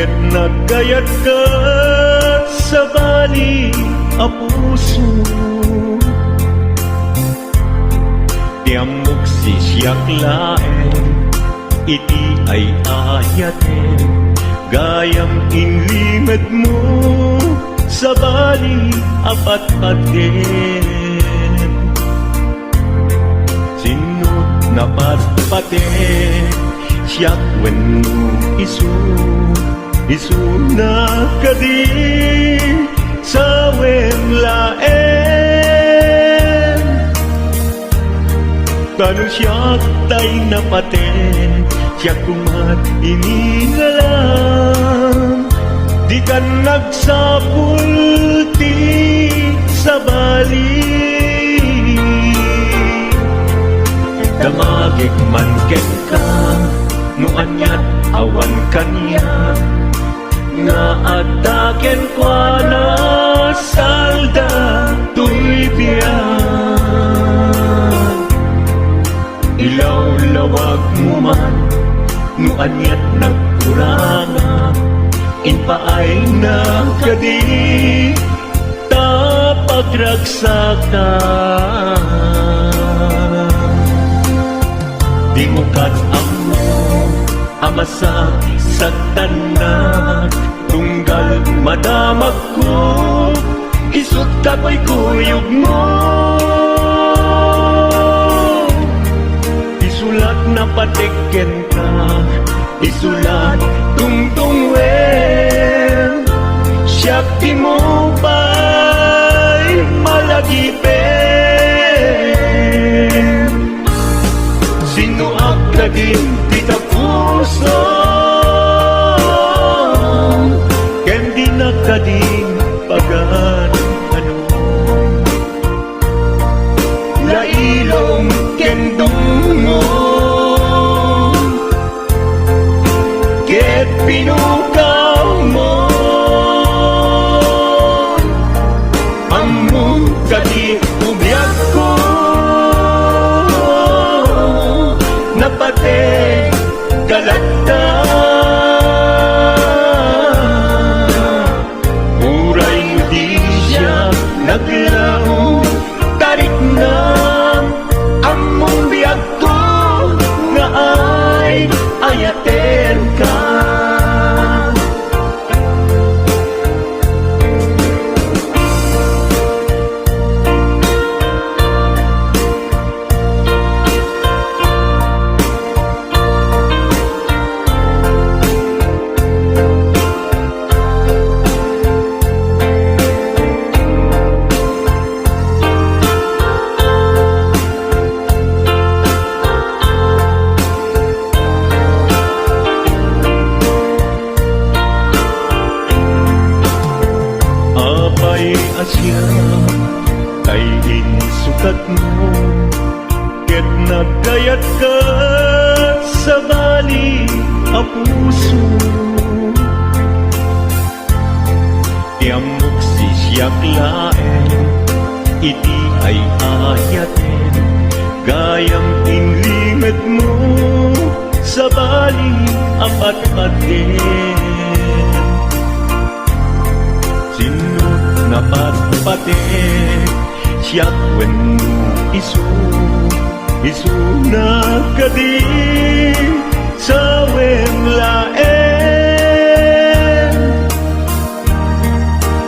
ket nagkayat ka sa bali a puso. Tiamok sisyak laeng, iti ay ayaten, gayam inlimad mo sa bali apat-paten. Sinut na patpaten, siyak wenno isu na kadi sa wemlaen. Tanong siyak tay napaten, siyak kumat inigalam, di ka nagsapulti sa bali. Damagig man ken ka, no anyat awan kanya, nga ataken kwa na salda tuy biyan. Ilaw-lawag mo man, no anyat nagkuranga, inpaay na kadi tapagragsakan. Di mo kat-amo amasa sa tanan, tunggal madamag ko, isut kapoy kuyog mo. Isulat na patiken ka, isulat tungtungwen, siyak di mo ba'y malagipin. Sino akladin kita puso, ken di nakading pagan ano. Lailong ken dungo, ket pinukaw mo, among kadi ubyak ko, napate galata. Uray mo di siya naglaw, tarik na among biyag ko, nga ay ayaten ka. Asya kay insukat mo, ket nagkayat ka sa bali a puso. Tiamok sisyak laeng, iti ay ayaten, gayam inlimad mo sa bali apat-paten. Napatpaten, siyak wenno isu na kadi sa wemlaen.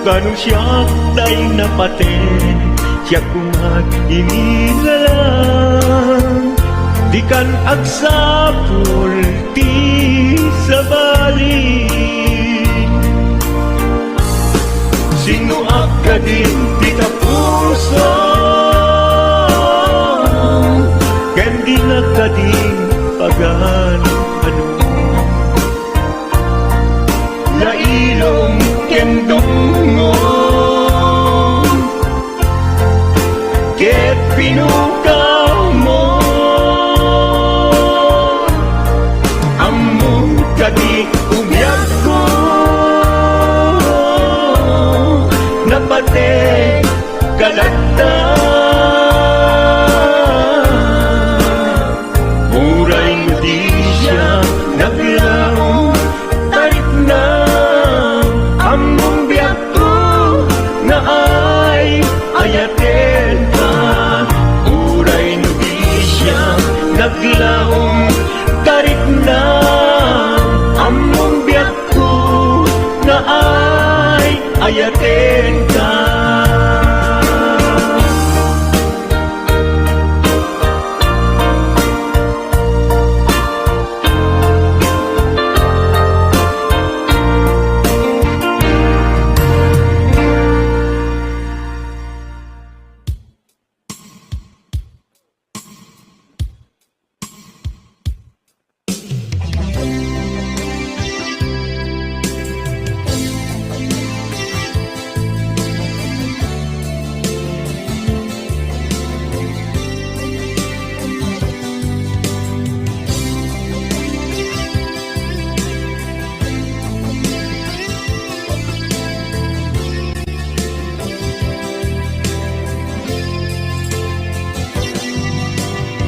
Kanong siyak tay napaten, siyak kumat inigalang, di kan agsapul ti sa bali. Sino akadin di ka puso, ken di nakading pagan ano. Lailong ken dungo, ket pinukaw mo, among kadi umyak ko, napate galata. Muray mo di siya naglaw, tarik na yakin ka.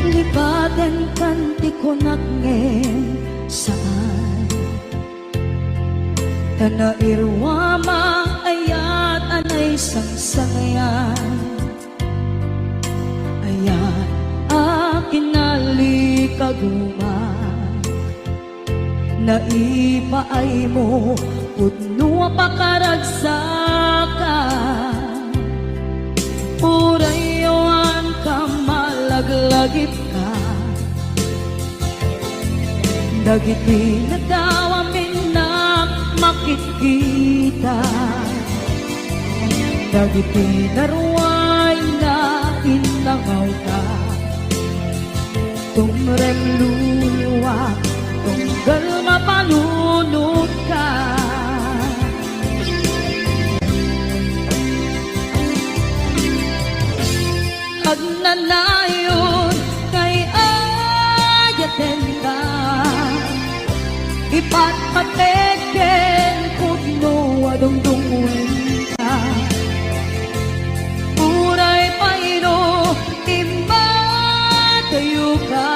Lipaten kanti ko nagngem saan Tanairwama ayat anay sangsangayan Ayat akin nalikaguma Naipaay mo pudno pakaragsakan Purayawan ka malaglagip ka Dagiti na daw amin na makikita Dagiti na ruway na inangaw ka Tumrem luluwa tunggal mapalunod ka Agnanayon kay ayaten ka Ipatpateken pudno adungdungwen ka Uray payno imatayo ka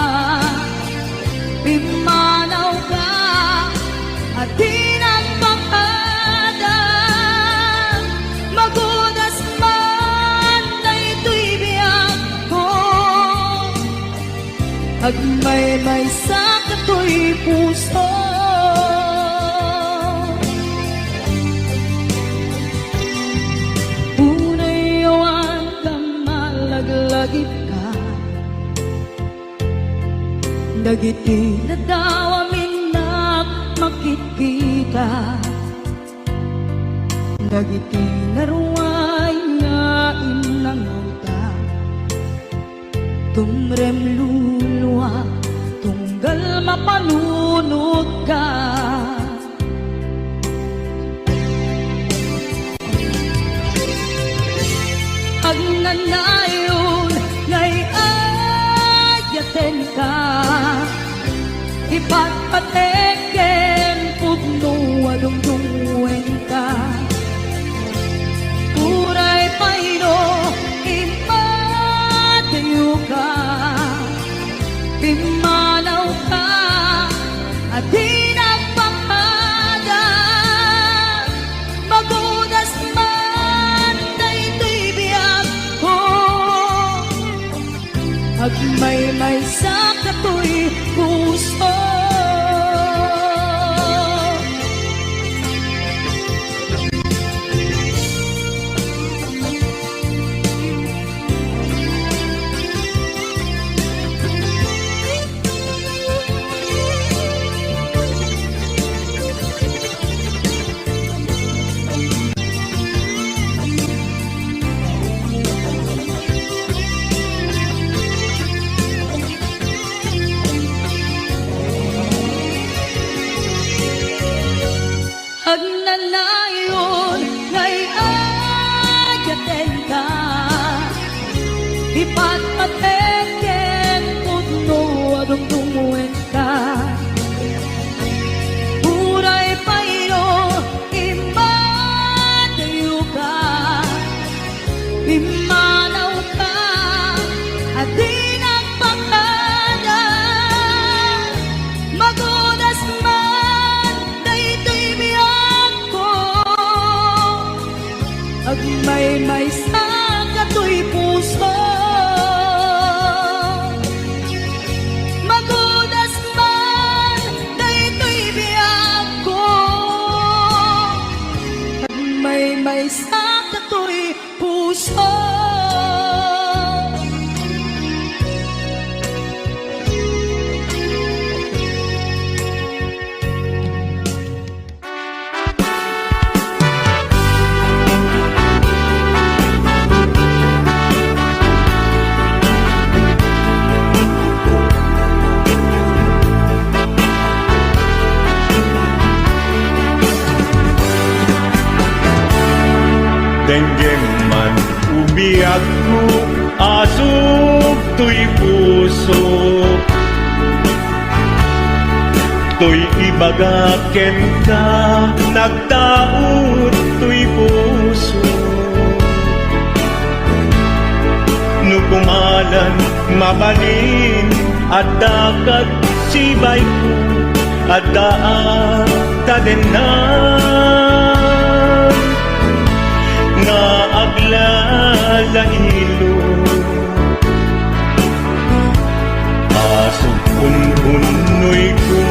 Pimanaw ka at di nagpakadang Magudas man na ito'y biyak ko Agmay-may sa kato'y puso Unayawan ka malaglagip ka Dagiti na daw amin na makikita Dagiti na ruway nga inangaw ka Tumrem luluwa tunggal mapalunod ka Agnanayon ngay ayaten ka Ipatpateken pudno adungdungwen ka Uray payno imatayo ka Pimanaw ka at di nagpakadang Magudas man na ito'y biyak ko Agmay-may sa kato'y puso Agnanayon ngay ayaten ka Ipatpateken pudno adungdungwen ka Uray payno imatayo ka Pimanaw ka at di nagpakadang Magudas man na ito'y biyak sa kato'y puso. Denggem man umiyak ko, asog to'y puso. To'y ibagaken ka, nagtaot to'y puso. Nukumalan, mabalin, at dakat sibay ko, at daan tadenan. Nga aglalahilo asog unhunoy ko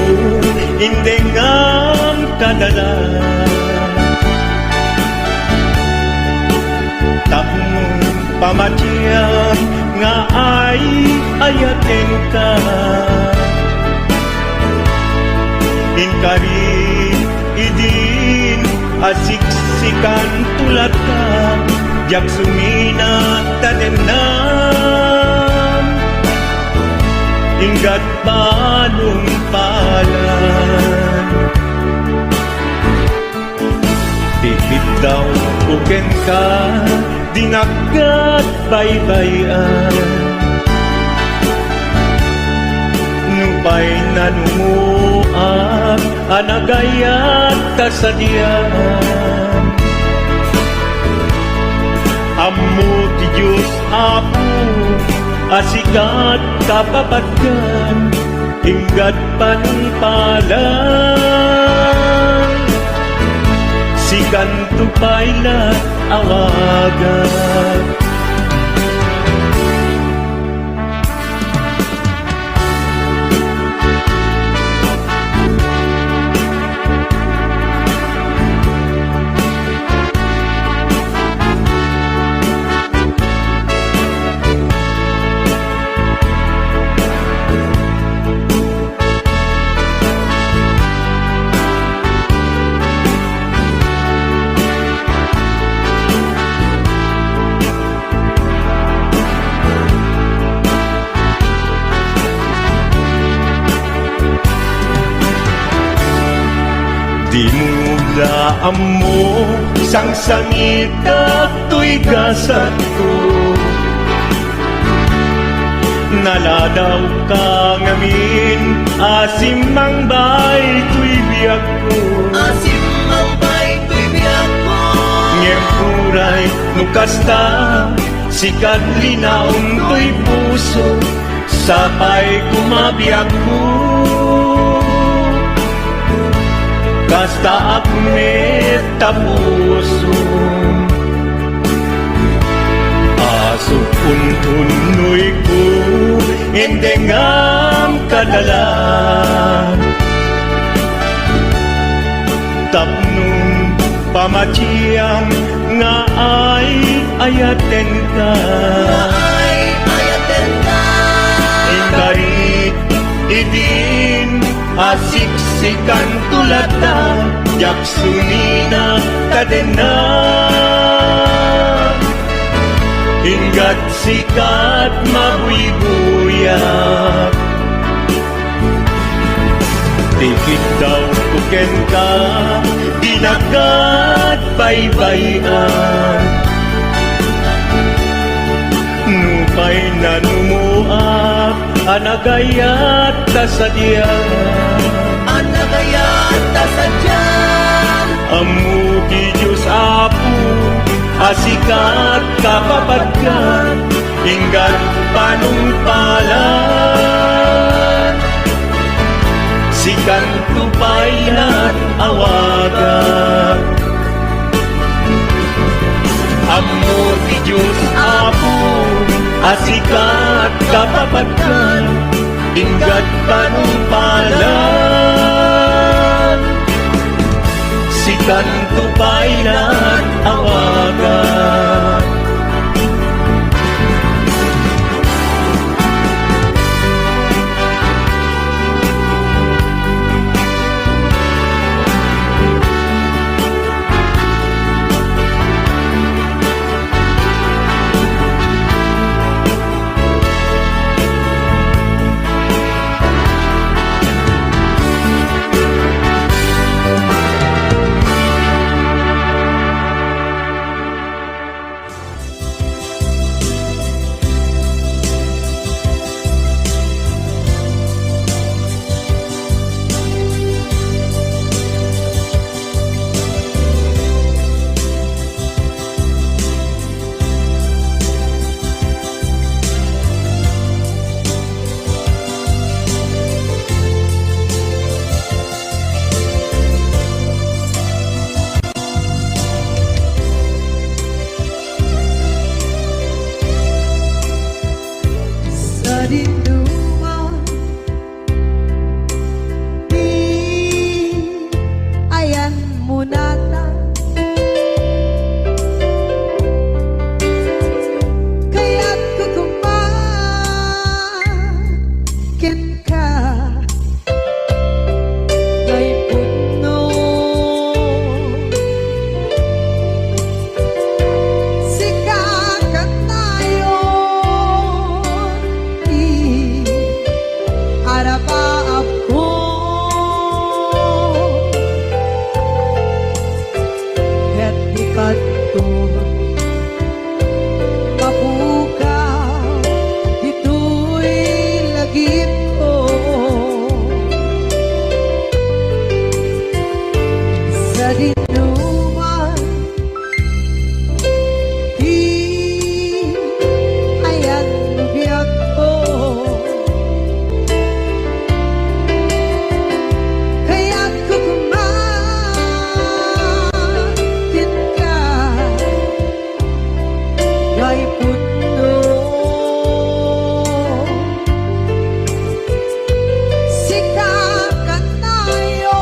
hindi nga kadala tapong pamatyan nga ay ayaten ka inkari idin asiksikan tulad ka jak sumina tadenan inggat balong palan tipid daw uken ka dinagat baybayan nupay nanumuak anagayat kasadyan Ammo ti Diyos Apo asikat kapapatgan inggat panpalan sikan tupayla awagan Di mo daan mo sang sangit at to'y gasat ko Naladaw ka ngamin asim mang bay to'y biyak ko Asim ang bay ko'y biyak ko Ngem kuray nukasta sikat linaon to'y puso Sapay kumabiyak ko Kasta akmet tapuso Aso puntunoy ko Indengam kadalan Tapnong pamatiyang Nga ay ayaten ka Ay ayaten ka Ingarit idin asiksikan tulata jak sumina kadena inggat sikat mabuy-buyak tikit daw kuken ka dinagat baybayan nupay nanumuak anagayat kasadyan Anagayat tasadyan Amu ki Diyos Apo asikat kapapatgan inggat panumpalan sikan tupaylan awagan Amu ki Diyos Apo asikat kapapatgan inggat panumpalan sikan ko pa'y nag-awagan. Sa dinuman, di ayan mo nata. Kaya't kukumakin ka kay puno. Sikat tayo arapa ako ket ikat to mapukaw ito'y lagip ko sa dinuman di ayan biyak ko. Kaya't kukumakin ka kay puno. Sikat tayo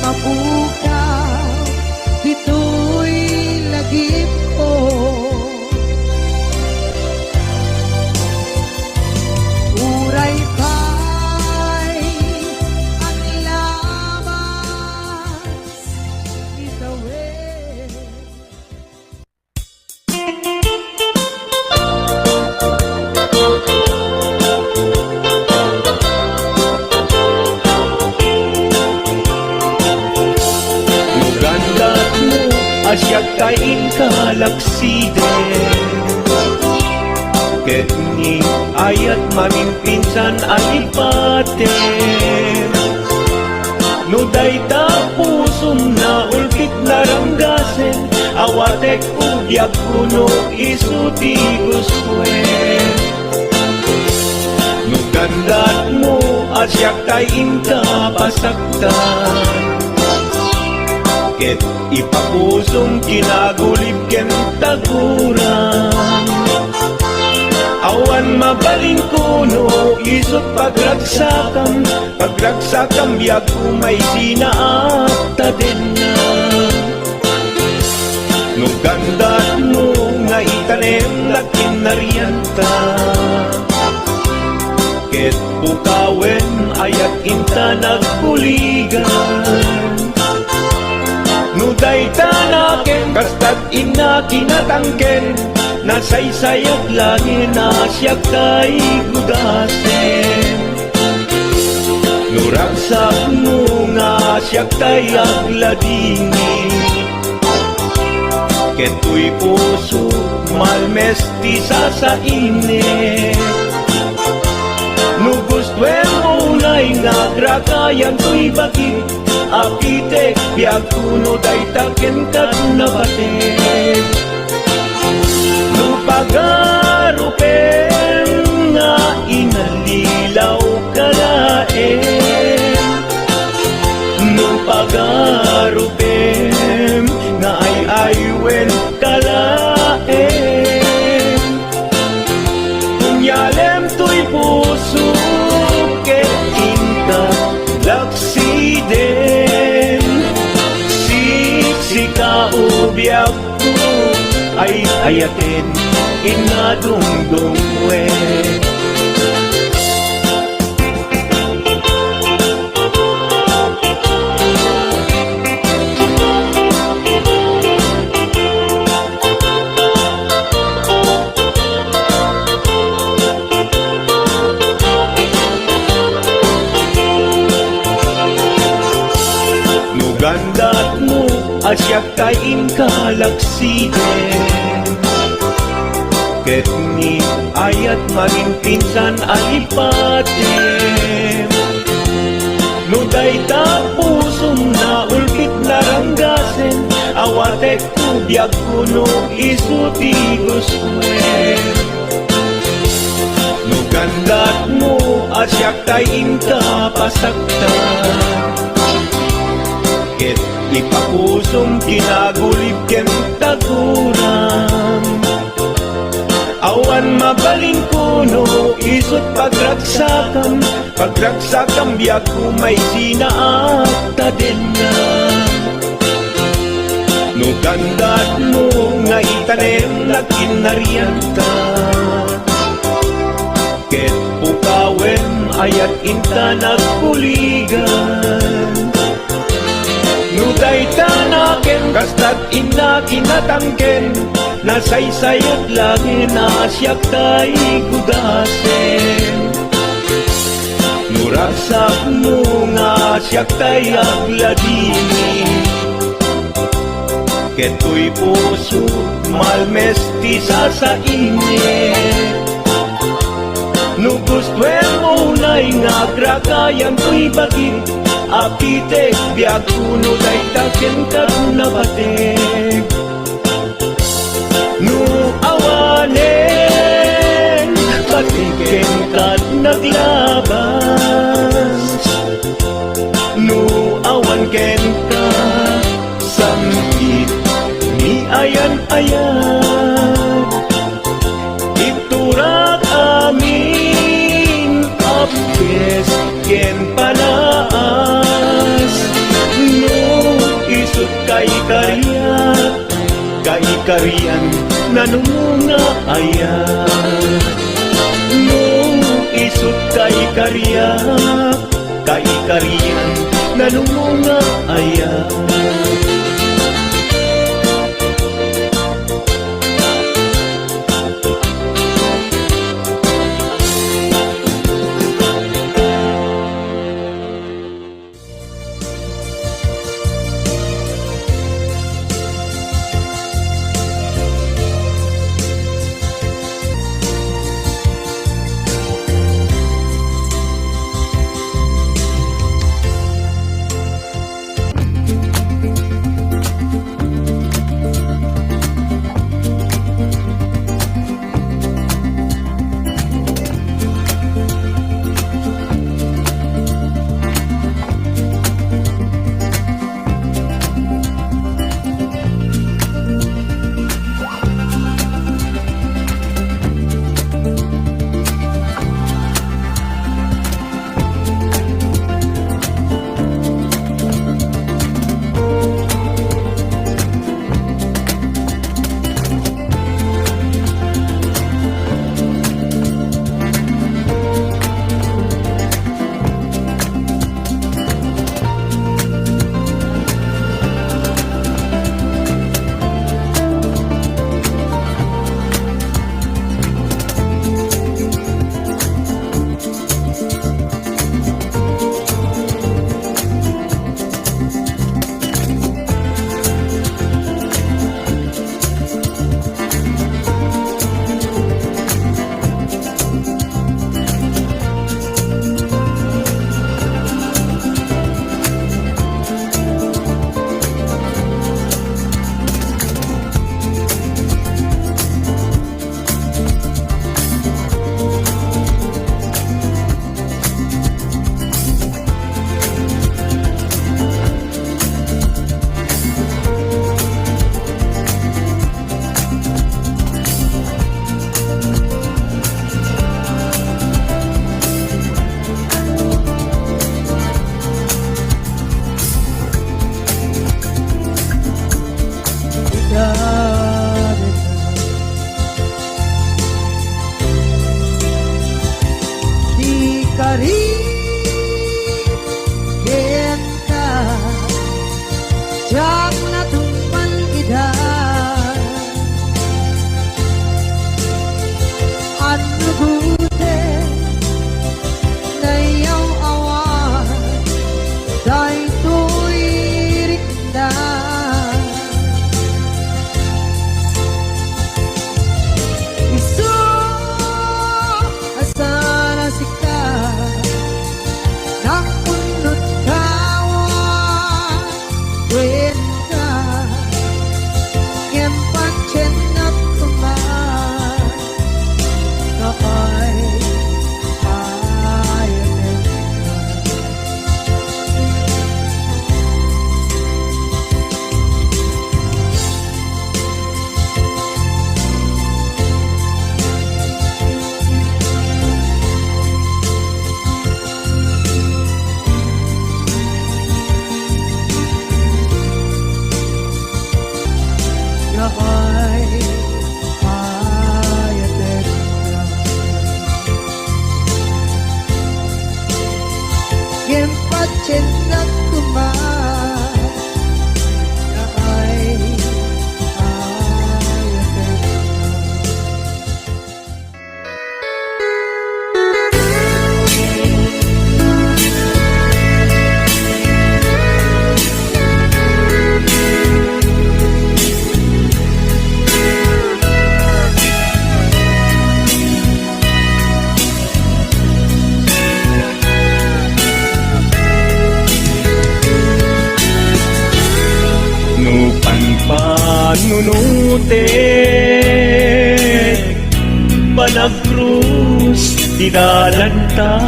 mapukaw, dito'y lagip ko. Uray pa'y ang labas, itawid. Nugandat mo asyak kain kalaksiden Ket ni ayat mamimpinsan alipaten Nuday ta pusum na ulpit naranggasen Awatek ugyak kuno isuti guswen Nugandat mo asyak kain kapasaktan Ket ipapusong kinagulib ken taguran Awan mabalin kuno isot pagragsakam biag umay sinaata din na Nugandat mo nga itanem na kinarianta Ket pukawen ayat inta nagpuligan Nuday tanaken kastat ina kinatangken Nasaysayat langin asyak kay gudasen Nuragsak mo nga asyak kay agladini Keto'y puso malmesti sa init Nugustwen mo na'y nagrakayan to'y bakit Apitek biag kuno day taken kat nabaten Nupagarupen nga inalilaw kalaen Nupagarupen nga ay aywen kalaen Kunyalem to'y puso ket inta laksiden Siksika ubiag ko ay ayatin inadungdungwe Nugandat mo asyak kain kalaksiden Ket ni ayat maginpinsan alipaten Nuday ta pusum na ulpit naranggasen Awatek kubyag kuno isuti guswen Nugandat mo asyak kain kapasaktan Ket ipapusong kinagulib ken taguran Awan mabalin kuno isot pagragsakam biag umay sinaata din na Nugandat mo nga itanem na kinarianta Ket pukawen ayat inta nagpuligan Nuday tanaken kastat ina kinatangken Nasaysayat langin asyak kay gudasen Nuragsak mo nga asyak kay agladini Keto'y puso malmesti sa init Nugustwen mo na'y nagrakayan to'y bakit Apitek biag kuno day taken kat nabatek Nu awanen patiken kat naglabas Nu awan ken ka samkit ni ayan-ayan Iturak amin apkes ken panaas Nu Kari-karian nanunga aya no isut kay karian nanunga aya. panunutin Panagkrus dinalanta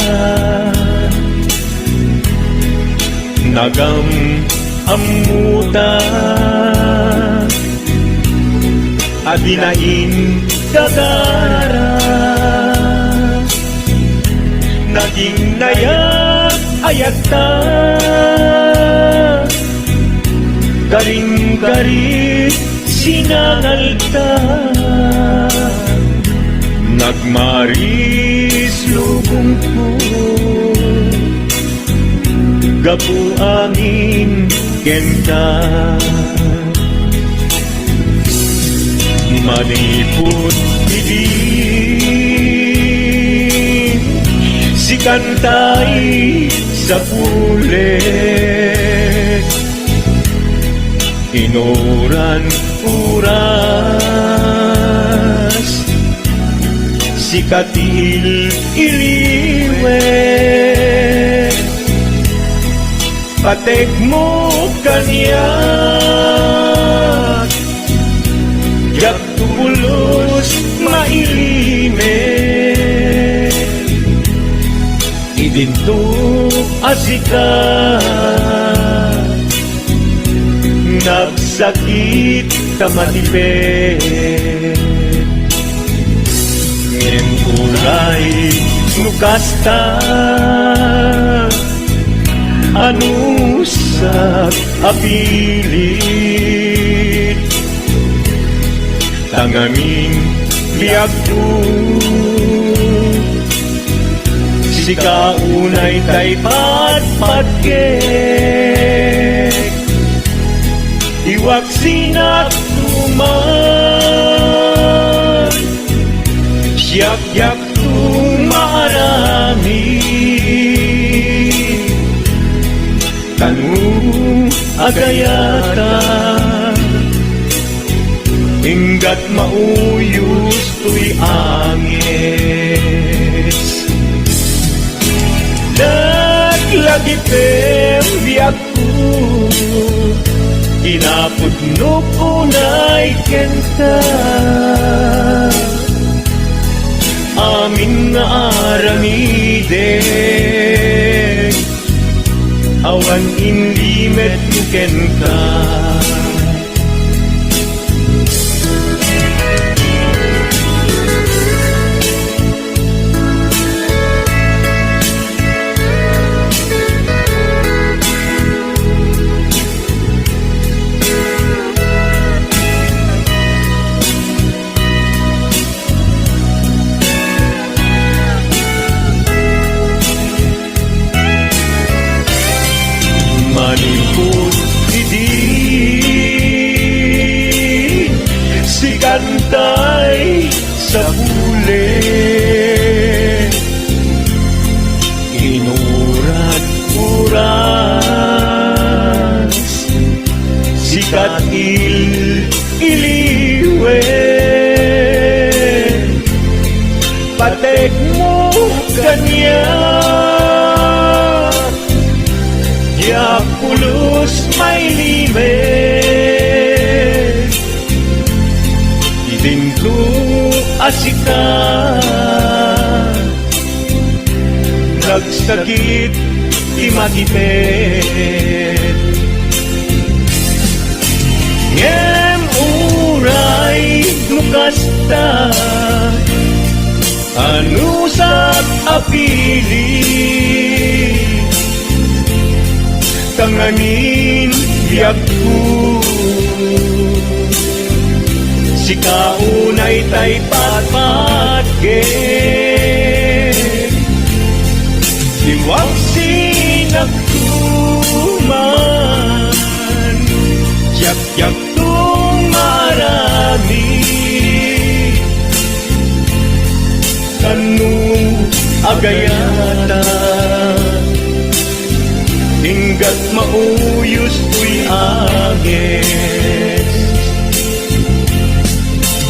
Nagam amuta Adinain gagara Naging nayak ayagta Garing-garit sinangalta nagmaris lubong ko gapu angin kenta maniput idin si kantay sa pulet inuran uras si katil iliwet patek mo kanya yak tulos mailimet idinto asika nagsakit tamatipet ngem kulay nukasta anusak apilit tangamin biag tu si kaunay tay patpatgek iwak sinak tuman siyak-yak tumarami kanu agayata hinggat mauyos tuy angis naglagi pembiyak ko inapudno ko na'y kenta amin nga aramiden awan inlimet nuken ka maniput idin si kantay sa pulet inurat uras si katil iliwet patek mo kanya ya pulos may limet idinto asika nagsakit imatipet ngem uray nukasta anusak apilit tanganin biag ko si kaunay tay patpatgek iwag sinagtuman yak-yak tumarami kanu agayata hinggat mauyos tuy agis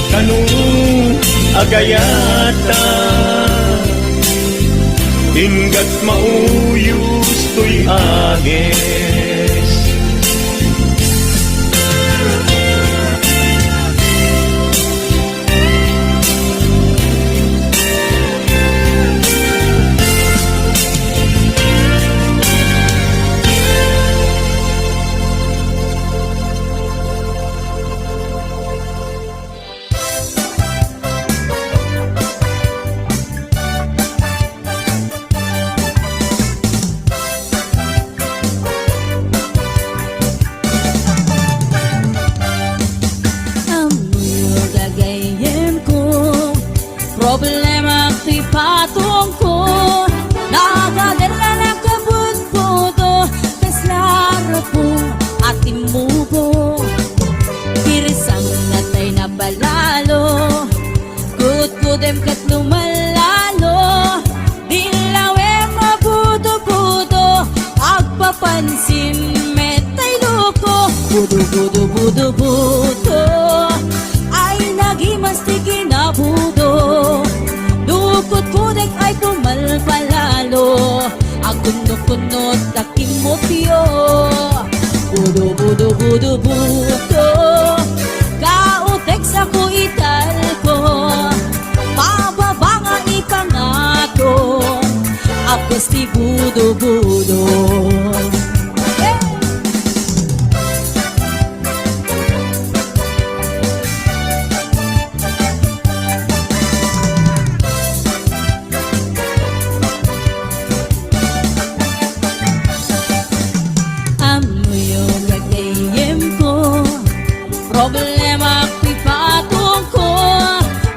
kanu agayata hinggat mauyos tuy agis agpapansin metay loko budo budo budo budo ay nagimastig na budo dukot kudek ay pumalpalalo agunod-kunod taking motyo budo budo budo budo kautek sa kuital ko pababa nga ipangato apos ti budo budo problema ko'y patong ko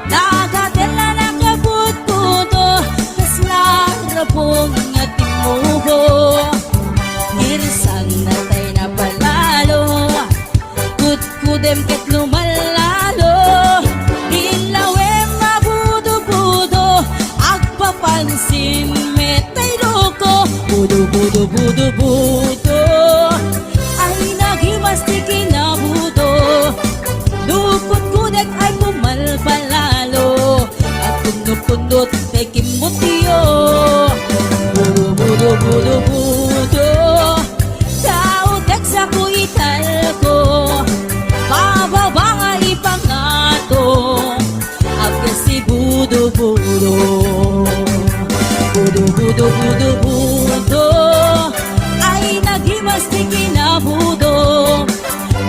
nagadala na kabut-buto kas larapong nga timuho irisang natay na palalo kutkudem ket lumalalo ilawem mabudo-budo agpapansin metay loko budo-budo-budo-budo ay nagimastig na budo dukot kudek ay pumalpalalo at kundot-kundot kay kimutyo budo budo budo budo kautek sa kuital ko pababa nga ipangato agkas si budo budo budo budo budo budo ay nagimastig na budo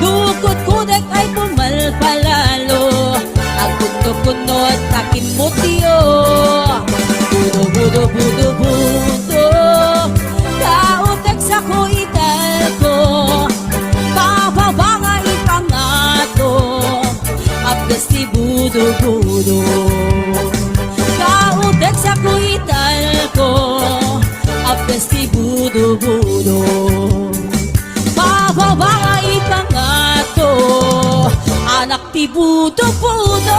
dukot kudek ay pumalpalalo agkunod-kunod takin mutyo budo budo budo budo kautek sa kuital ko pababa nga ipangato agkas ti budo budo kautek sa kuital ko agkas ti budo budo pababa nga ipangato anak ti budo-budo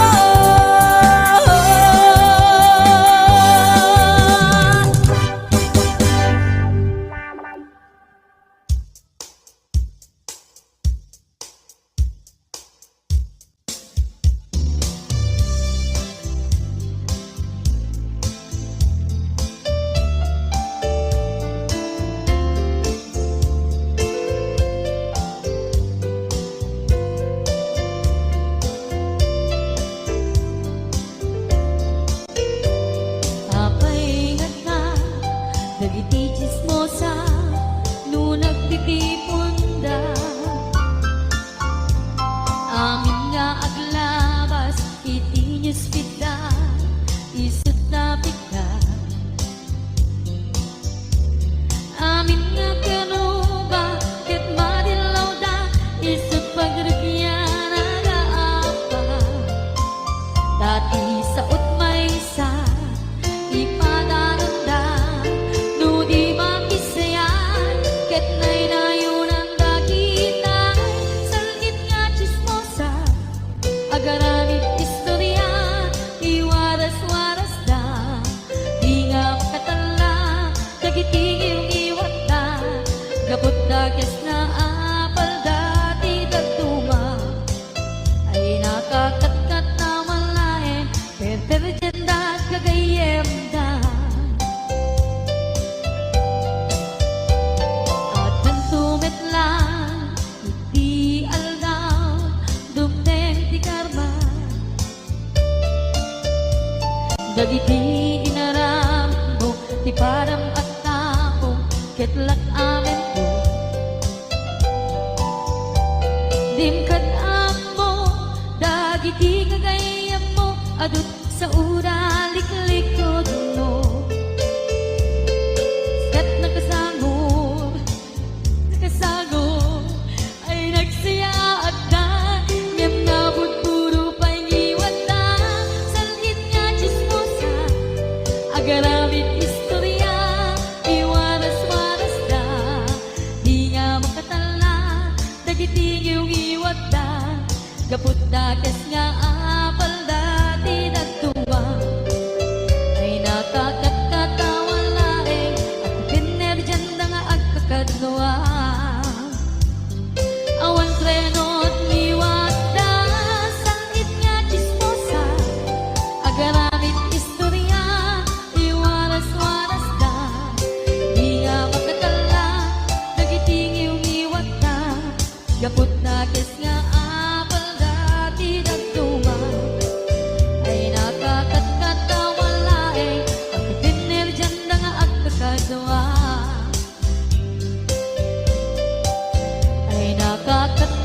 dagiti chismosa no nagtitipunda amin nga aglabas iti newsfeed isut na pika amin nga kanuba ket madilaw da isut pagrugyan agaapa dati sa utmay sa ipadaranda di makisayan ket nay nayunan dakita salgit nga chismosa agaramit istorya iwaras-waras da di nga makatala dagiti iwat da gapot da kes na apal dati daduma ay nakakatkat na malaen detergent da kagayem da iti aldaw dumdeng ti karma dagiti inaram mo ti param at tao ketlak amen ko dimkad mo dagiti kagayam mo adut sa ura liklikod mo ket nakasangod ay nagsaya at da ngem nabot puro pa'y ngiwat da salgit nga chismosa agaramit istorya iwaras-waras da di nga makatala dagiti iwat da gaput da kes nga apal dati nagtuwa ay nakakatkatawa laeng at pinerjan da nga agkakadluwa kakatay